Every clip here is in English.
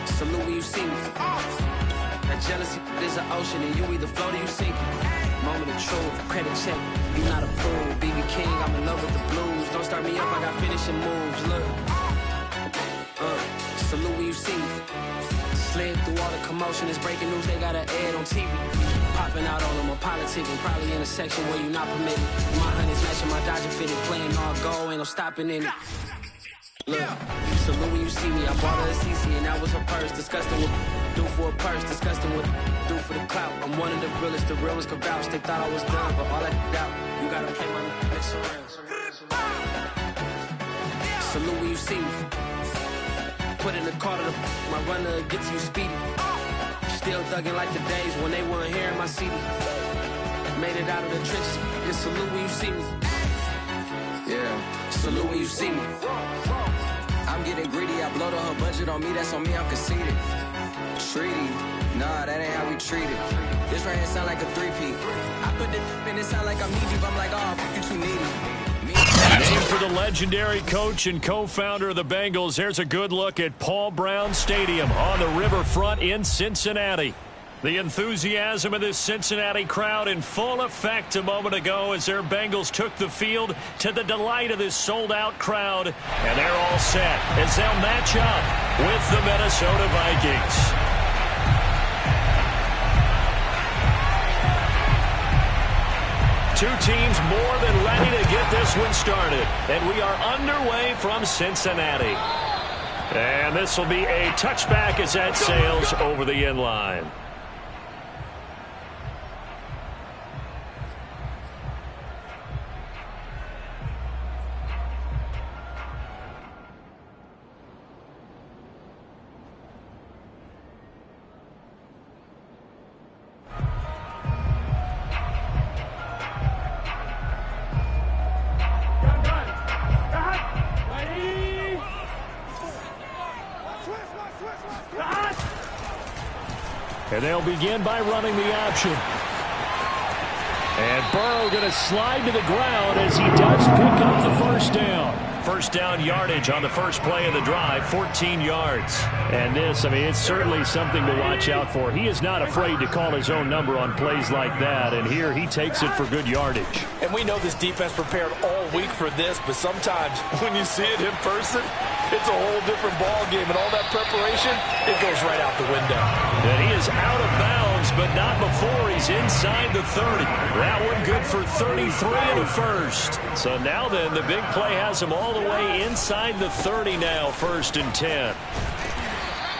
Salute when you see me. That jealousy is an ocean, and you either float or you sink it. Moment of truth, credit check, you not approved. BB King, I'm in love with the blues. Don't start me up, I got finishing moves. Look, salute when you see me. Slid through all the commotion, it's breaking news, they got an ad on TV. Popping out on them, I'm politicking, probably in a section where you not permitted. My honey's matching my Dodger fitted, playing all goal, ain't no stopping in it. Look, salute when you see me, I bought her a CC and that was her purse. Disgusting what do for a purse, disgusting what do for the clout. I'm one of the realest, the realest could vouch. They thought I was done, but all that out, you gotta play my next around. Salute when you see me. Put in the car to my runner gets you speedy. Still thugging like the days when they weren't hearing my CD. Made it out of the trenches. Just salute when you see me. Yeah, salute when you see me. I'm getting greedy, I blowed up her budget on me, that's on me, I'm conceited. Treaty, nah, that ain't how we treat it. This right here sound like a three-peat. I put the in it sound like I'm knee deep, I'm like, oh, you too needy. Named for the legendary coach and co-founder of the Bengals, here's a good look at Paul Brown Stadium on the riverfront in Cincinnati. The enthusiasm of this Cincinnati crowd in full effect a moment ago as their Bengals took the field to the delight of this sold-out crowd. And they're all set as they'll match up with the Minnesota Vikings. Two teams more than ready to get this one started. And we are underway from Cincinnati. And this will be a touchback as that sails over the end line. And they'll begin by running the option. And Burrow going to slide to the ground as he does pick up the first down. First down yardage on the first play of the drive, 14 yards. And this, I mean, it's certainly something to watch out for. He is not afraid to call his own number on plays like that. And here he takes it for good yardage. And we know this defense prepared all week for this, but sometimes when you see it in person, it's a whole different ball game, and all that preparation, it goes right out the window. And he is out of bounds, but not before he's inside the 30. That one good for 33 in the first. So now then, the big play has him all the way inside the 30 now, 1st and 10.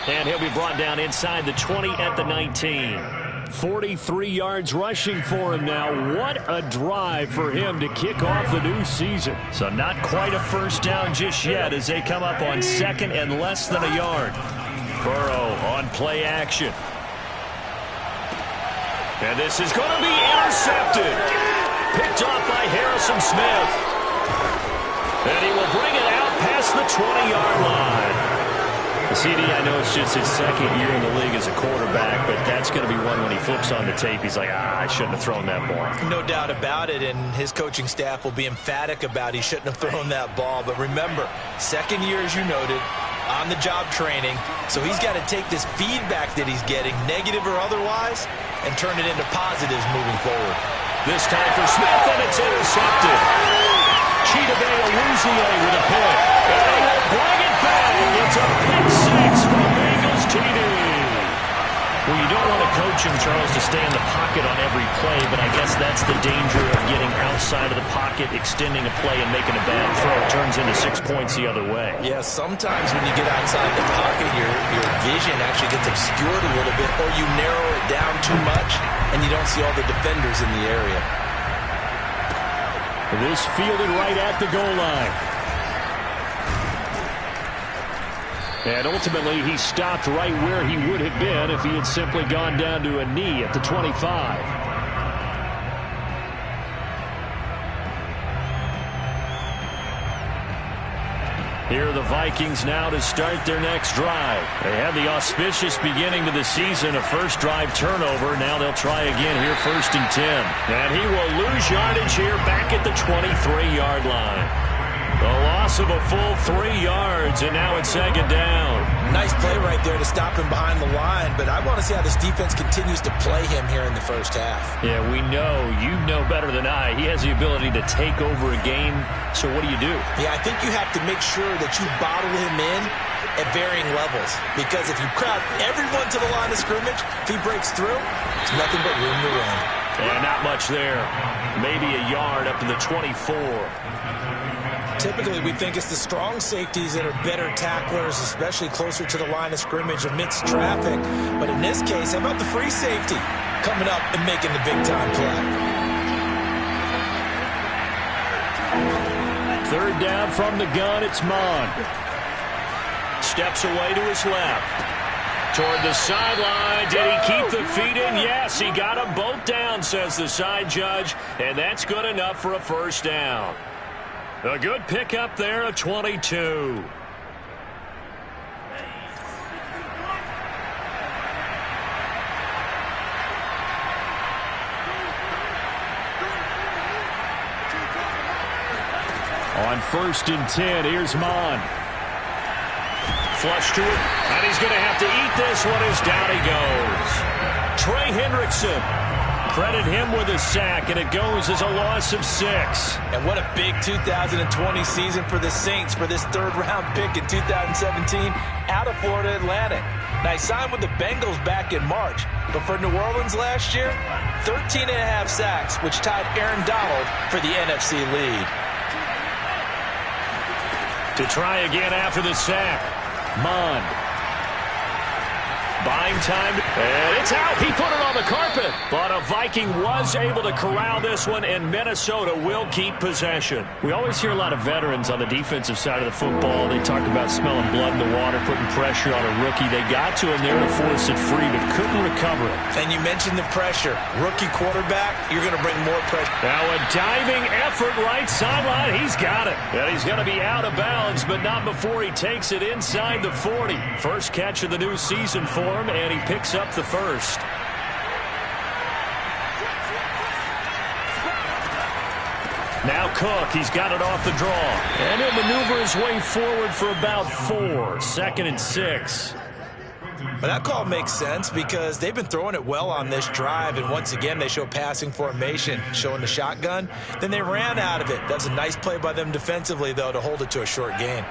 And he'll be brought down inside the 20 at the 19. 43 yards rushing for him now. What a drive for him to kick off the new season. So not quite a first down just yet as they come up on 2nd and less than a yard. Burrow on play action. And this is going to be intercepted. Picked off by Harrison Smith. And he will bring it out past the 20-yard line. CD, I know it's just his 2nd year in the league as a quarterback, but that's going to be one when he flips on the tape. He's like, I shouldn't have thrown that ball. No doubt about it, and his coaching staff will be emphatic about he shouldn't have thrown that ball. But remember, 2nd year, as you noted, on-the-job training, so he's got to take this feedback that he's getting, negative or otherwise, and turn it into positives moving forward. This time for Smith, and it's intercepted. Chidobe Awuzie with a pick. And he will bring it back. It's a pick 6 for Bengals TD. Well, you don't want to coach him, Charles, to stay in the pocket on every play, but I guess that's the danger of getting outside of the pocket, extending a play, and making a bad throw. It turns into 6 points the other way. Yeah, sometimes when you get outside the pocket, your vision actually gets obscured a little bit, or you narrow it down too much, and you don't see all the defenders in the area. This fielded right at the goal line. And ultimately, he stopped right where he would have been if he had simply gone down to a knee at the 25. Here are the Vikings now to start their next drive. They had the auspicious beginning to the season, a first drive turnover. Now they'll try again here, 1st and 10. And he will lose yardage here back at the 23-yard line. The loss of a full 3 yards, and now it's 2nd down. Nice play right there to stop him behind the line, but I want to see how this defense continues to play him here in the first half. Yeah, we know. You know better than I. He has the ability to take over a game, so what do you do? Yeah, I think you have to make sure that you bottle him in at varying levels, because if you crowd everyone to the line of scrimmage, if he breaks through, there's nothing but room to run. Yeah, not much there. Maybe a yard up to the 24. Typically, we think it's the strong safeties that are better tacklers, especially closer to the line of scrimmage amidst traffic. But in this case, how about the free safety coming up and making the big-time play? 3rd down from the gun, it's Mon. Steps away to his left. Toward the sideline. Did he keep the feet in? Yes, he got them both down, says the side judge. And that's good enough for a 1st down. A good pickup there, a 22. On 1st and 10, here's Mon. Flush to it, and he's going to have to eat this one as down he goes. Trey Hendrickson. Credit him with a sack, and it goes as a loss of 6. And what a big 2020 season for the Saints for this 3rd-round pick in 2017 out of Florida Atlantic. Now, he signed with the Bengals back in March, but for New Orleans last year, 13.5 sacks, which tied Aaron Donald for the NFC lead. To try again after the sack, Mon. Buying time, and it's out. He put it on the carpet. But a Viking was able to corral this one, and Minnesota will keep possession. We always hear a lot of veterans on the defensive side of the football. They talk about smelling blood in the water, putting pressure on a rookie. They got to him there to force it free, but couldn't recover it. And you mentioned the pressure. Rookie quarterback, you're going to bring more pressure. Now a diving effort right sideline. He's got it. And he's going to be out of bounds, but not before he takes it inside the 40. First catch of the new season for him, and he picks up the 1st. Now Cook, he's got it off the draw. And he'll maneuver his way forward for about 4. 2nd and 6. But that call makes sense because they've been throwing it well on this drive, and once again they show passing formation, showing the shotgun. Then they ran out of it. That's a nice play by them defensively, though, to hold it to a short gain.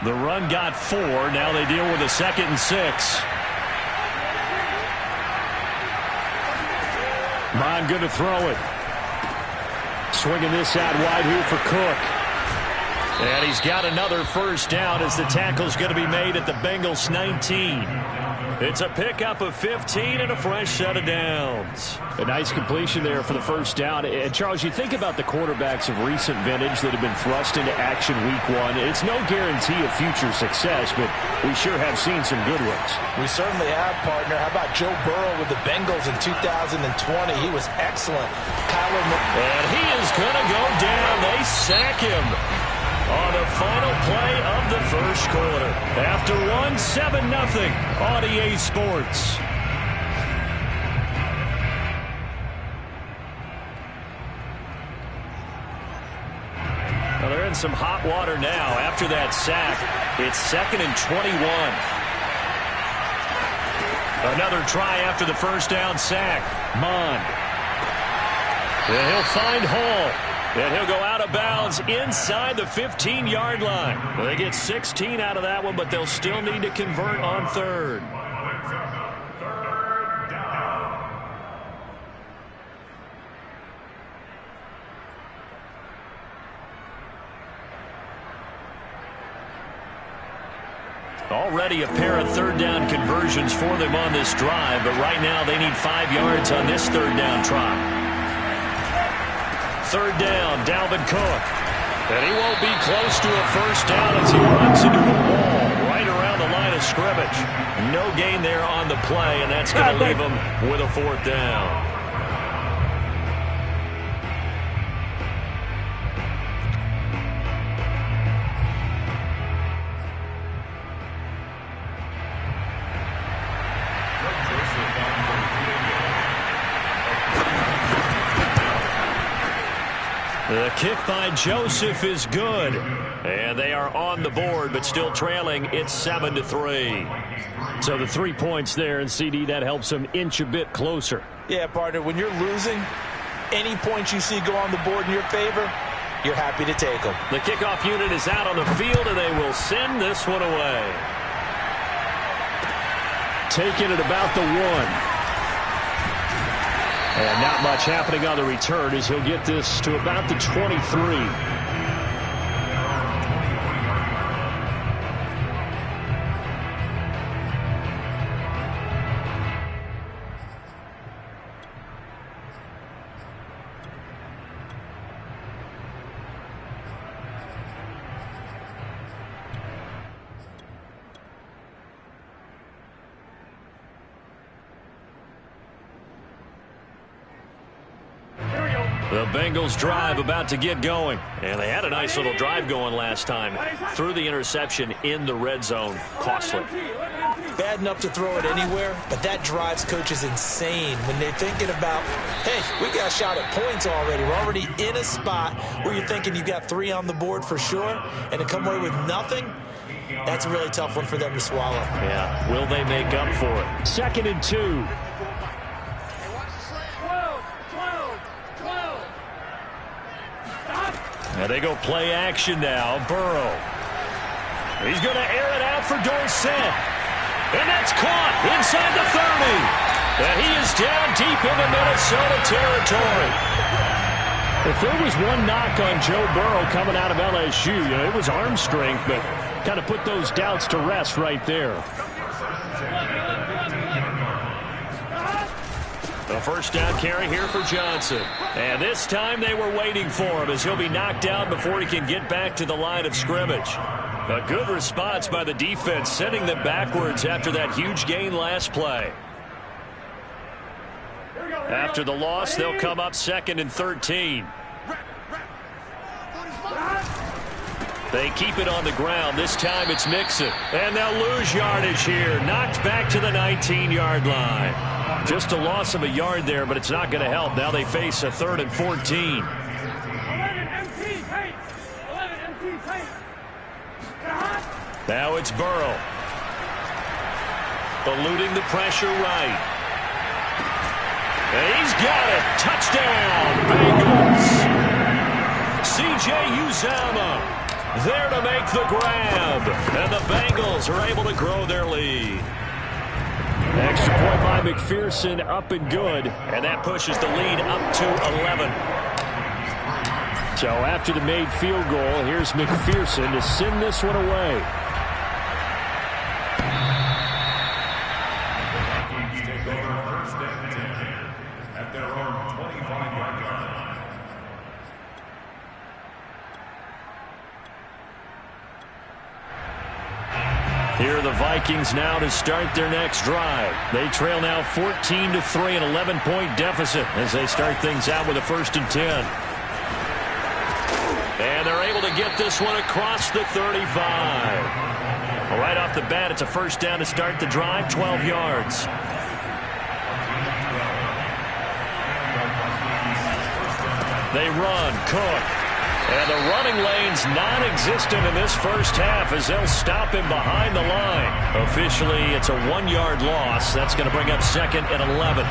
The run got 4. Now they deal with a 2nd and 6. Mon good to throw it. Swinging this out wide here for Cook. And he's got another 1st down as the tackle's going to be made at the Bengals 19. It's a pickup of 15 and a fresh set of downs. A nice completion there for the 1st down. And Charles, you think about the quarterbacks of recent vintage that have been thrust into action week 1. It's no guarantee of future success, but we sure have seen some good ones. We certainly have, partner. How about Joe Burrow with the Bengals in 2020? He was excellent. And he is going to go down. They sack him on the final play of the 1st quarter. After 7-0 on EA Sports. Well, they're in some hot water now. After that sack, it's 2nd and 21. Another try after the 1st down sack. Mon. And he'll find Hall. And he'll go out of bounds inside the 15-yard line. They get 16 out of that one, but they'll still need to convert on 3rd. Already a pair of 3rd down conversions for them on this drive, but right now they need 5 yards on this 3rd down try. 3rd down, Dalvin Cook. And he won't be close to a 1st down as he runs into a wall right around the line of scrimmage. No gain there on the play, and that's going to leave him with a 4th down. The kick by Joseph is good. And they are on the board, but still trailing. It's 7-3. So the 3 points there, and CD, that helps them inch a bit closer. Yeah, partner, when you're losing, any points you see go on the board in your favor, you're happy to take them. The kickoff unit is out on the field, and they will send this one away. Taking it about the 1. And not much happening on the return as he'll get this to about the 23. The Bengals drive about to get going. And they had a nice little drive going last time. Threw the interception in the red zone. Costly. Bad enough to throw it anywhere, but that drives coaches insane when they're thinking about, hey, we got a shot at points already. We're already in a spot where you're thinking you got 3 on the board for sure, and to come away with nothing, that's a really tough one for them to swallow. Yeah, will they make up for it? 2nd and 2. And they go play action now. Burrow. He's going to air it out for Dorsett. And that's caught inside the 30. And he is down deep into Minnesota territory. If there was one knock on Joe Burrow coming out of LSU, it was arm strength, but kind of put those doubts to rest right there. A first down carry here for Johnson. And this time they were waiting for him as he'll be knocked down before he can get back to the line of scrimmage. A good response by the defense, sending them backwards after that huge gain last play. After the loss, they'll come up 2nd and 13. They keep it on the ground. This time it's Mixon. And they'll lose yardage here. Knocked back to the 19-yard line. Just a loss of a yard there, but it's not going to help. Now they face a 3rd and 14. Now it's Burrow. Eluding the pressure right. And he's got it. Touchdown, Bengals. C.J. Uzomah there to make the grab. And the Bengals are able to grow their lead. Extra point by McPherson, up and good. And that pushes the lead up to 11. So after the made field goal, here's McPherson to send this one away. Here are the Vikings now to start their next drive. They trail now 14-3, an 11-point deficit as they start things out with a 1st and 10. And they're able to get this one across the 35. Right off the bat, it's a first down to start the drive, 12 yards. They run, Cook. And the running lane's non-existent in this first half as they'll stop him behind the line. Officially, it's a 1-yard loss. That's going to bring up 2nd and 11.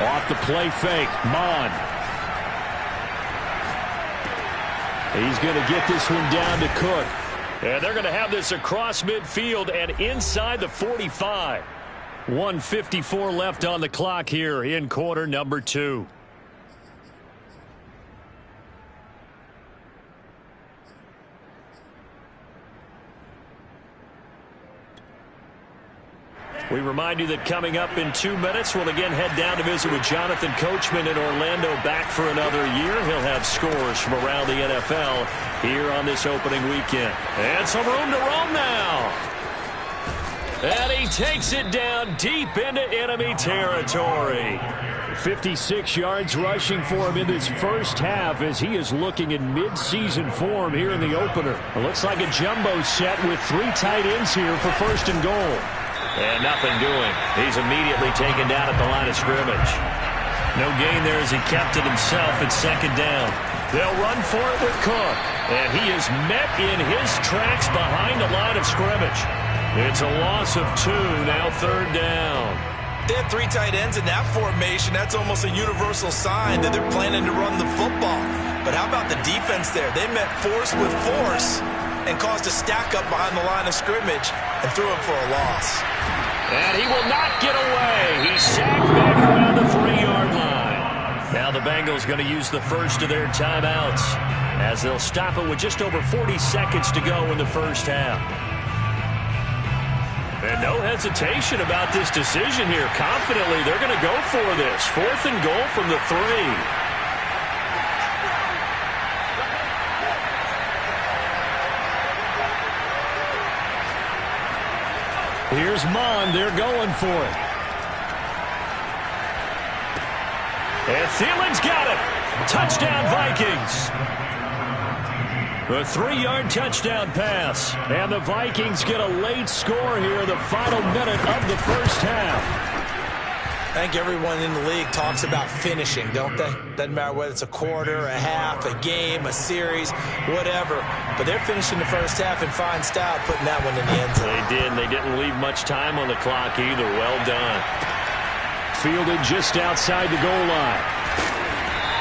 Off the play fake, Mon. He's going to get this one down to Cook. And they're going to have this across midfield and inside the 45. 1:54 left on the clock here in quarter number 2. We remind you that coming up in 2 minutes, we'll again head down to visit with Jonathan Coachman in Orlando, back for another year. He'll have scores from around the NFL here on this opening weekend. And some room to roam now. And he takes it down deep into enemy territory. 56 yards rushing for him in this first half as he is looking in mid-season form here in the opener. It looks like a jumbo set with 3 tight ends here for first and goal. And nothing doing. He's immediately taken down at the line of scrimmage. No gain there as he kept it himself at second down. They'll run for it with Cook. And he is met in his tracks behind the line of scrimmage. It's a loss of 2, now third down. They have 3 tight ends in that formation. That's almost a universal sign that they're planning to run the football. But how about the defense there? They met force with force and caused a stack up behind the line of scrimmage and threw him for a loss. And he will not get away. He's sacked back around the 3-yard line. Now the Bengals going to use the first of their timeouts as they'll stop it with just over 40 seconds to go in the first half. And no hesitation about this decision here. Confidently, they're going to go for this. 4th and goal from the 3. Here's Mond. They're going for it. And Thielen's got it. Touchdown, Vikings. A 3-yard touchdown pass. And the Vikings get a late score here in the final minute of the first half. I think everyone in the league talks about finishing, don't they? Doesn't matter whether it's a quarter, a half, a game, a series, whatever. But they're finishing the first half in fine style, putting that one in the end zone. They did, and they didn't leave much time on the clock either. Well done. Fielded just outside the goal line.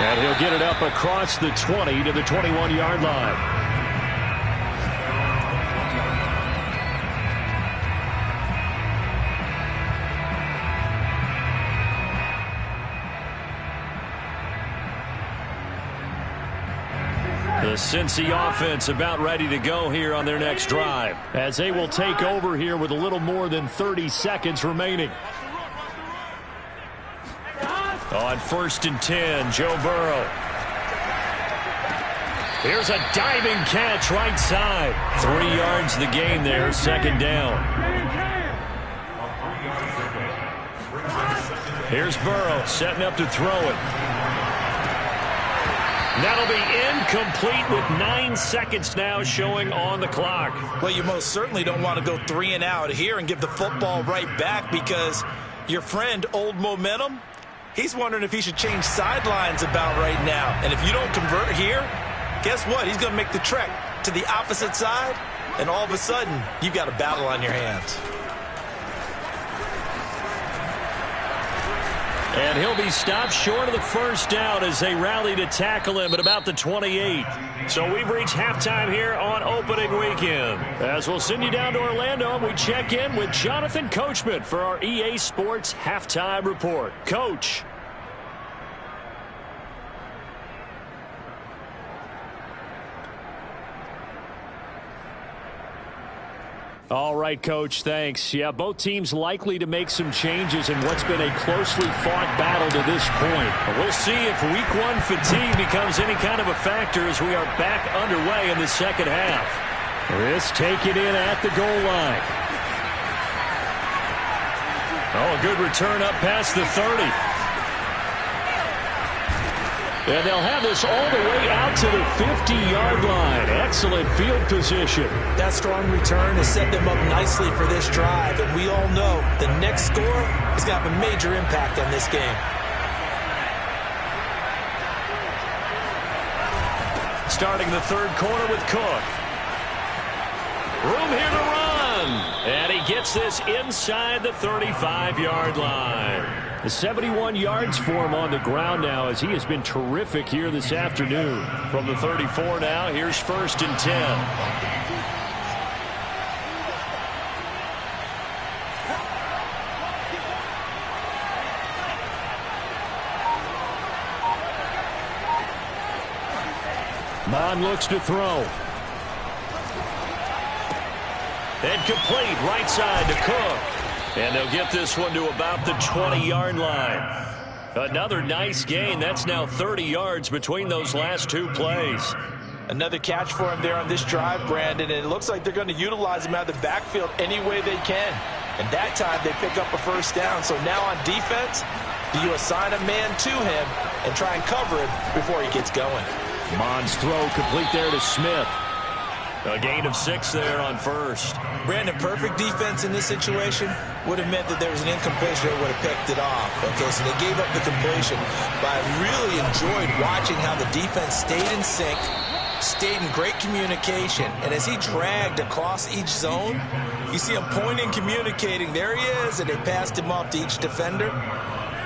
And he'll get it up across the 20 to the 21-yard line. The Cincy offense about ready to go here on their next drive, as they will take over here with a little more than 30 seconds remaining. On 1st and 10, Joe Burrow. Here's a diving catch right side. 3 yards the gain there, second down. Here's Burrow setting up to throw it. That'll be incomplete with 9 seconds now showing on the clock. Well, you most certainly don't want to go 3 and out here and give the football right back, because your friend, Old Momentum, he's wondering if he should change sidelines about right now. And if you don't convert here, guess what? He's going to make the trek to the opposite side, and all of a sudden, you've got a battle on your hands. And he'll be stopped short of the first down as they rally to tackle him at about the 28. So we've reached halftime here on opening weekend. As we'll send you down to Orlando, we check in with Jonathan Coachman for our EA Sports Halftime Report. Coach. All right, Coach, thanks. Yeah, both teams likely to make some changes in what's been a closely fought battle to this point. But we'll see if Week 1 fatigue becomes any kind of a factor as we are back underway in the second half. This taken in at the goal line. Oh, a good return up past the 30. And they'll have this all the way out to the 50-yard line. Excellent field position. That strong return has set them up nicely for this drive. And we all know the next score is going to have a major impact on this game. Starting the third quarter with Cook. Room here to run. And he gets this inside the 35-yard line. 71 yards for him on the ground now, as he has been terrific here this afternoon. From the 34 now, here's 1st and 10. Mond looks to throw. And complete right side to Cook. And they'll get this one to about the 20-yard line. Another nice gain. That's now 30 yards between those last 2 plays. Another catch for him there on this drive, Brandon, and it looks like they're going to utilize him out of the backfield any way they can. And that time they pick up a first down. So now on defense, do you assign a man to him and try and cover him before he gets going? Mond's throw complete there to Smith. A gain of 6 there on first. Brandon, perfect defense in this situation would have meant that there was an incompletion that would have picked it off. Okay, so they gave up the completion. But I really enjoyed watching how the defense stayed in sync, stayed in great communication. And as he dragged across each zone, you see him pointing, communicating. There he is, and they passed him off to each defender.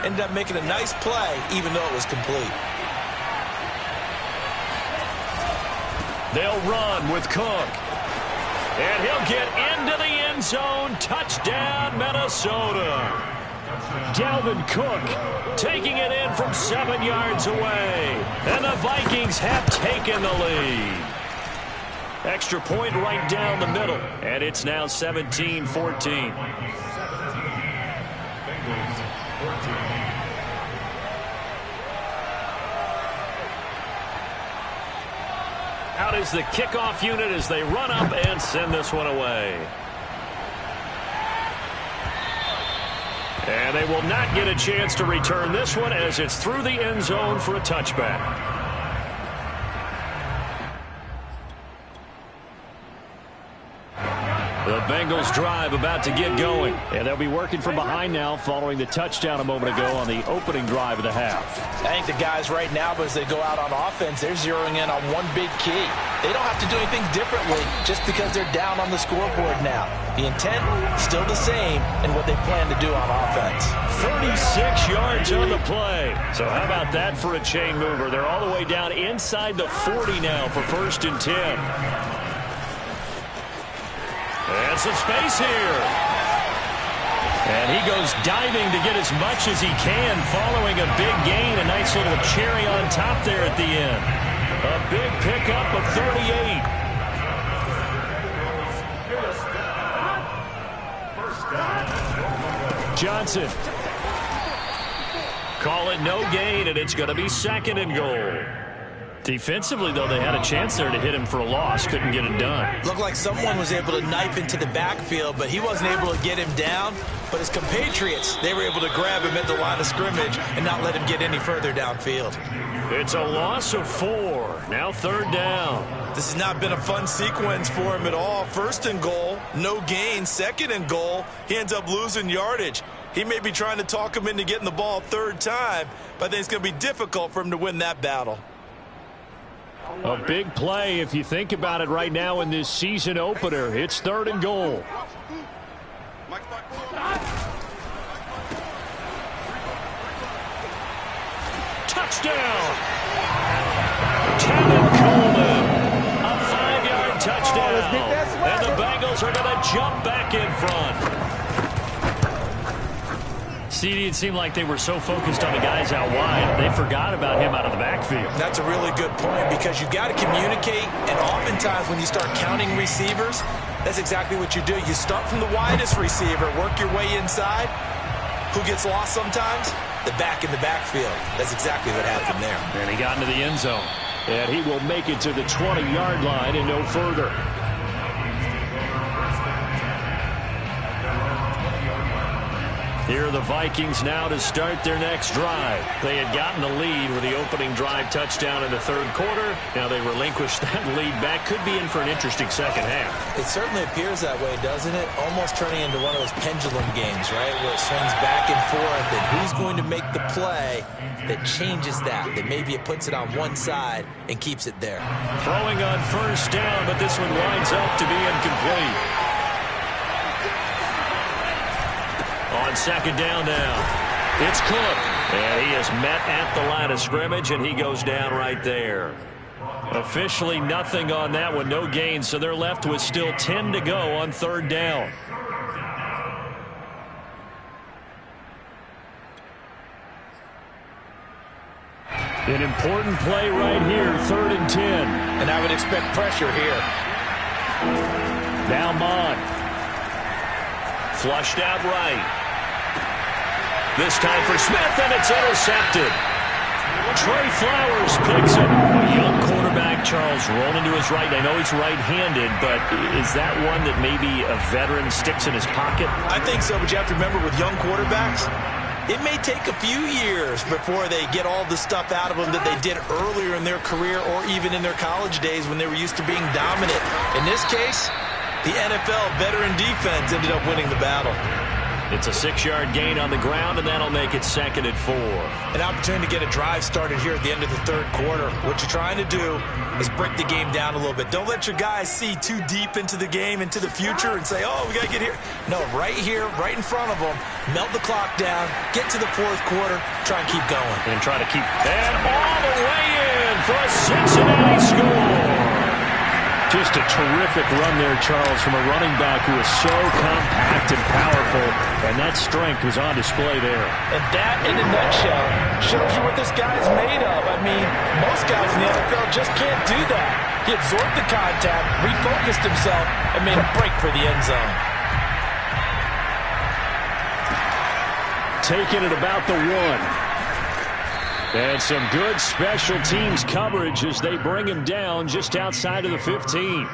Ended up making a nice play, even though it was complete. They'll run with Cook. And he'll get into the end zone. Touchdown, Minnesota. Dalvin Cook taking it in from 7 yards away. And the Vikings have taken the lead. Extra point right down the middle. And it's now 17-14. Out is the kickoff unit as they run up and send this one away. And they will not get a chance to return this one as it's through the end zone for a touchback. The Bengals drive about to get going. And they'll be working from behind now following the touchdown a moment ago on the opening drive of the half. I think the guys right now, as they go out on offense, they're zeroing in on one big key. They don't have to do anything differently just because they're down on the scoreboard now. The intent still the same in what they plan to do on offense. 36 yards on the play. So how about that for a chain mover? They're all the way down inside the 40 now for 1st and 10. And some space here. And he goes diving to get as much as he can following a big gain. A nice little cherry on top there at the end. A big pickup of 38. Johnson. Call it no gain, and it's going to be 2nd and goal. Defensively, though, they had a chance there to hit him for a loss. Couldn't get it done. Looked like someone was able to knife into the backfield, but he wasn't able to get him down. But his compatriots, they were able to grab him at the line of scrimmage and not let him get any further downfield. It's a loss of 4. Now 3rd down. This has not been a fun sequence for him at all. 1st and goal, no gain. 2nd and goal, he ends up losing yardage. He may be trying to talk him into getting the ball 3rd time, but I think it's going to be difficult for him to win that battle. A big play if you think about it right now in this season opener. It's 3rd and goal. Touchdown! Tevin Coleman. A 5-yard touchdown. And the Bengals are going to jump back in front. CD, it seemed like they were so focused on the guys out wide, they forgot about him out of the backfield. That's a really good point because you've got to communicate, and oftentimes when you start counting receivers, that's exactly what you do. You start from the widest receiver, work your way inside. Who gets lost sometimes? The back in the backfield. That's exactly what happened there. And he got into the end zone. And he will make it to the 20-yard line and no further. Here are the Vikings now to start their next drive. They had gotten the lead with the opening drive touchdown in the 3rd quarter. Now they relinquish that lead back. Could be in for an interesting second half. It certainly appears that way, doesn't it? Almost turning into one of those pendulum games, right? Where it swings back and forth, and who's going to make the play that changes that maybe it puts it on one side and keeps it there. Throwing on 1st down, but this one winds up to be incomplete. On 2nd down now, it's Cook. And he is met at the line of scrimmage, and he goes down right there. Officially nothing on that one, no gain, so they're left with still 10 to go on 3rd down. An important play right here, 3rd and 10. And I would expect pressure here. Now Mond. Flushed out right. This time for Smith, and it's intercepted. Trey Flowers picks it. A young quarterback Charles, rolling to his right. I know he's right-handed, but is that one that maybe a veteran sticks in his pocket? I think so, but you have to remember with young quarterbacks, it may take a few years before they get all the stuff out of them that they did earlier in their career or even in their college days when they were used to being dominant. In this case, the NFL veteran defense ended up winning the battle. It's a 6-yard gain on the ground, and that'll make it 2nd and 4. An opportunity to get a drive started here at the end of the third quarter. What you're trying to do is break the game down a little bit. Don't let your guys see too deep into the game, into the future, and say, oh, we got to get here. No, right here, right in front of them, melt the clock down, get to the fourth quarter, try and keep going. And try to keep that all the way in for a Cincinnati score. Just a terrific run there, Charles, from a running back who is so compact and powerful, and that strength was on display there. And that, in a nutshell, shows you what this guy is made of. I mean, most guys in the NFL just can't do that. He absorbed the contact, refocused himself, and made a break for the end zone. Taking it about the 1. And some good special teams coverage as they bring him down just outside of the 15.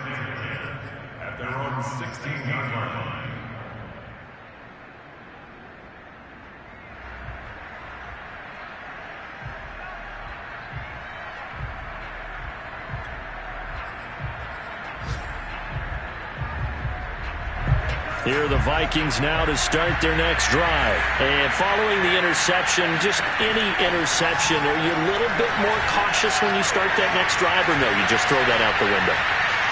At their own 16-yard line. Here are the Vikings now to start their next drive. And following the interception, just any interception, are you a little bit more cautious when you start that next drive, or no, you just throw that out the window?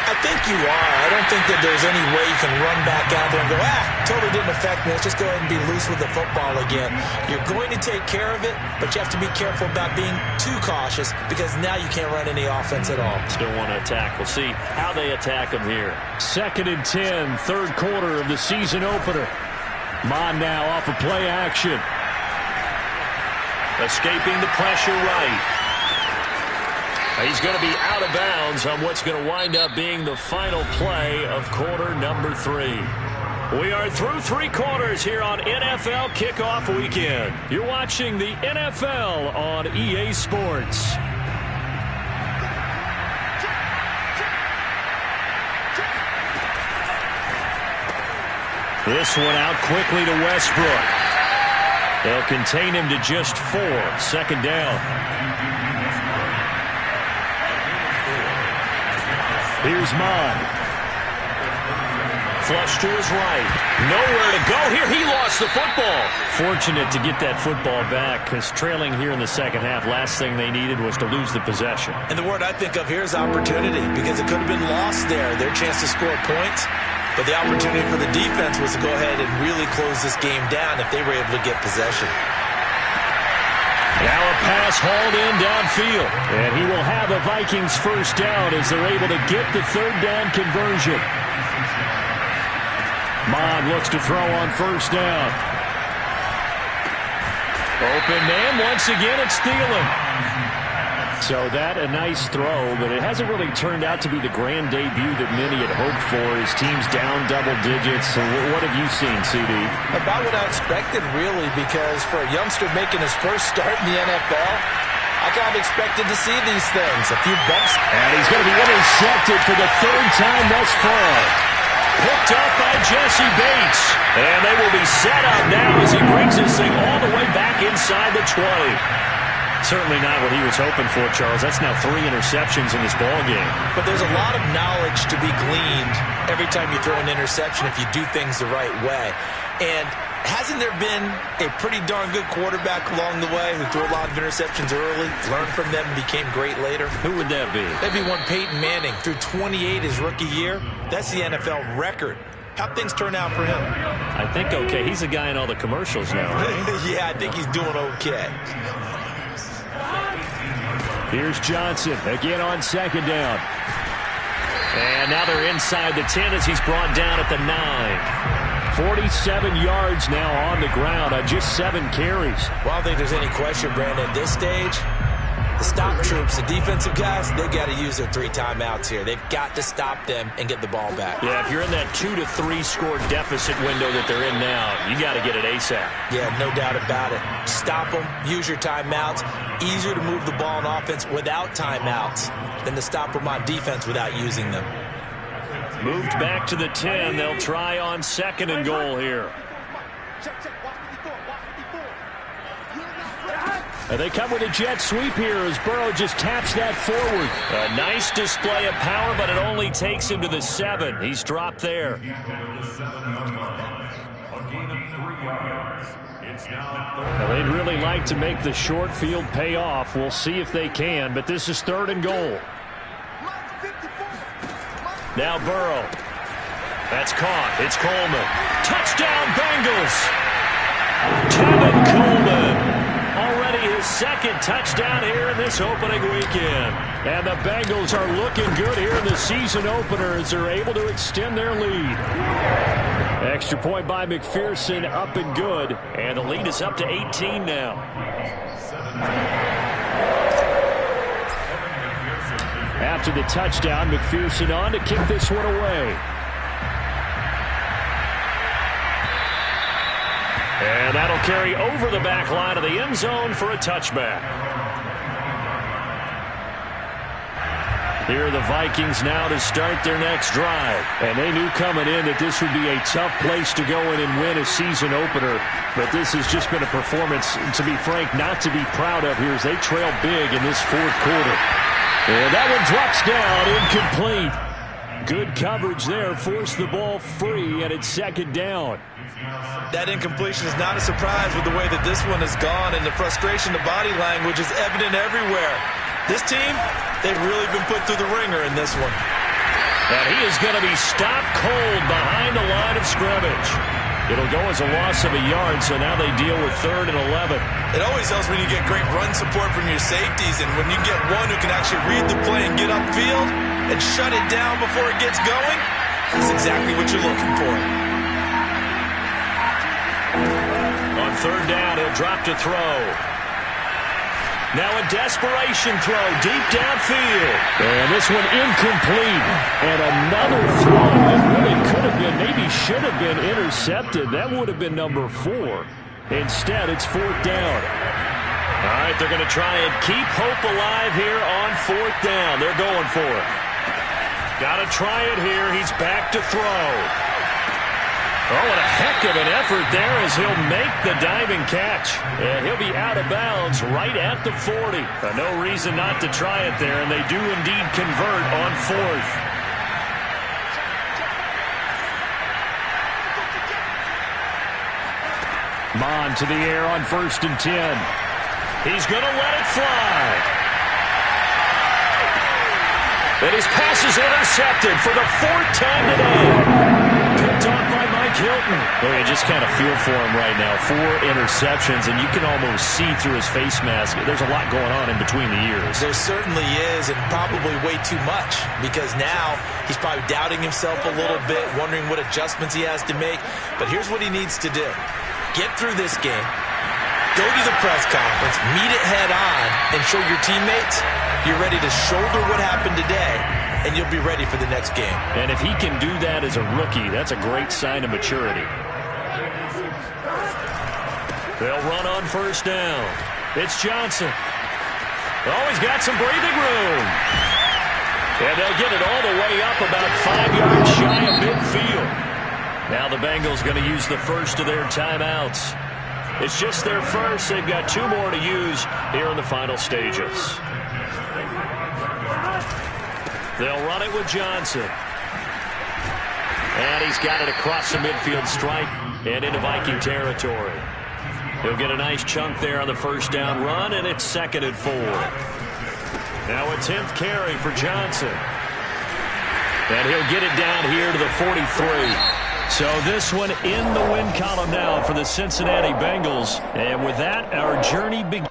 I think you are. I don't think that there's any way you can run back out there and go, totally didn't affect me. Let's just go ahead and be loose with the football again. You're going to take care of it, but you have to be careful about being too cautious because now you can't run any offense at all. Still want to attack. We'll see how they attack them here. 2nd and 10, third quarter of the season opener. Mon now off of play action. Escaping the pressure right. He's going to be out of bounds on what's going to wind up being the final play of quarter number 3. We are through 3 quarters here on NFL Kickoff Weekend. You're watching the NFL on EA Sports. This one out quickly to Westbrook. They'll contain him to just 4. 2nd down. Here's Mon. Flush to his right. Nowhere to go here. He lost the football. Fortunate to get that football back because trailing here in the second half, last thing they needed was to lose the possession. And the word I think of here is opportunity because it could have been lost there. Their chance to score points. But the opportunity for the defense was to go ahead and really close this game down if they were able to get possession. Now a pass hauled in downfield. And he will have a Vikings first down as they're able to get the 3rd down conversion. Mon looks to throw on 1st down. Open man. Once again, it's Thielen. So that a nice throw, but it hasn't really turned out to be the grand debut that many had hoped for. His team's down double digits. So what have you seen, CD? About what I expected, really, because for a youngster making his first start in the NFL, I kind of expected to see these things. A few bumps. And he's going to be intercepted for the 3rd time thus far. Picked up by Jesse Bates. And they will be set up now as he brings this thing all the way back inside the 20. Certainly not what he was hoping for, Charles. That's now 3 interceptions in this ballgame. But there's a lot of knowledge to be gleaned every time you throw an interception if you do things the right way. And hasn't there been a pretty darn good quarterback along the way who threw a lot of interceptions early, learned from them, and became great later? Who would that be? Maybe one Peyton Manning threw 28 his rookie year. That's the NFL record. How'd things turn out for him? I think okay. He's a guy in all the commercials now, right? Yeah, I think he's doing okay. Here's Johnson again on 2nd down. And now they're inside the 10 as he's brought down at the 9. 47 yards now on the ground on just 7 carries. Well, I don't think there's any question, Brandon, at this stage, The stop troops, the defensive guys, they got to use their 3 timeouts here. They've got to stop them and get the ball back. Yeah, if you're in that 2 to 3 score deficit window that they're in now, you got to get it ASAP. Yeah, no doubt about it. Stop them, use your timeouts. Easier to move the ball on offense without timeouts than to stop them on defense without using them. Moved back to the 10. They'll try on 2nd and goal here. And they come with a jet sweep here as Burrow just taps that forward. A nice display of power, but it only takes him to the 7. He's dropped there. Now, they'd really like to make the short field pay off. We'll see if they can, but this is 3rd and goal. Now Burrow. That's caught. It's Coleman. Touchdown, Bengals! Tevin Coleman. Already his 2nd touchdown here in this opening weekend. And the Bengals are looking good here in the season opener as they're able to extend their lead. Extra point by McPherson, up and good. And the lead is up to 18 now. After the touchdown, McPherson on to kick this one away. And that'll carry over the back line of the end zone for a touchback. Here are the Vikings now to start their next drive. And they knew coming in that this would be a tough place to go in and win a season opener. But this has just been a performance, to be frank, not to be proud of here as they trail big in this 4th quarter. And that one drops down, incomplete. Good coverage there, forced the ball free, and it's 2nd down. That incompletion is not a surprise with the way that this one has gone, and the frustration, the body language is evident everywhere. This team, they've really been put through the ringer in this one. And he is going to be stopped cold behind the line of scrimmage. It'll go as a loss of a yard, so now they deal with 3rd and 11. It always helps when you get great run support from your safeties, and when you get one who can actually read the play and get upfield and shut it down before it gets going, that's exactly what you're looking for. On 3rd down, he'll drop to throw. Now a desperation throw deep downfield. And this one incomplete. And another throw that really could have been, maybe should have been intercepted. That would have been number 4. Instead, it's 4th down. All right, they're going to try and keep hope alive here on 4th down. They're going for it. Got to try it here. He's back to throw. Oh, what a heck of an effort there as he'll make the diving catch. And he'll be out of bounds right at the 40. No reason not to try it there, and they do indeed convert on 4th. Mon to the air on 1st and 10. He's going to let it fly. And his pass is intercepted for the 4th time today. Picked off by Mike Hilton. Oh, you just kind of feel for him right now. 4 interceptions, and you can almost see through his face mask. There's a lot going on in between the ears. There certainly is, and probably way too much, because now he's probably doubting himself a little bit, wondering what adjustments he has to make. But here's what he needs to do. Get through this game, go to the press conference, meet it head on, and show your teammates you're ready to shoulder what happened today, and you'll be ready for the next game. And if he can do that as a rookie, that's a great sign of maturity. They'll run on 1st down. It's Johnson. Oh, he's got some breathing room. And they'll get it all the way up about 5 yards shy of midfield. Now the Bengals going to use the first of their timeouts. It's just their first. They've got 2 more to use here in the final stages. They'll run it with Johnson. And he's got it across the midfield stripe and into Viking territory. He'll get a nice chunk there on the 1st down run, and it's 2nd and 4. Now a 10th carry for Johnson. And he'll get it down here to the 43. So this one in the win column now for the Cincinnati Bengals. And with that, our journey begins.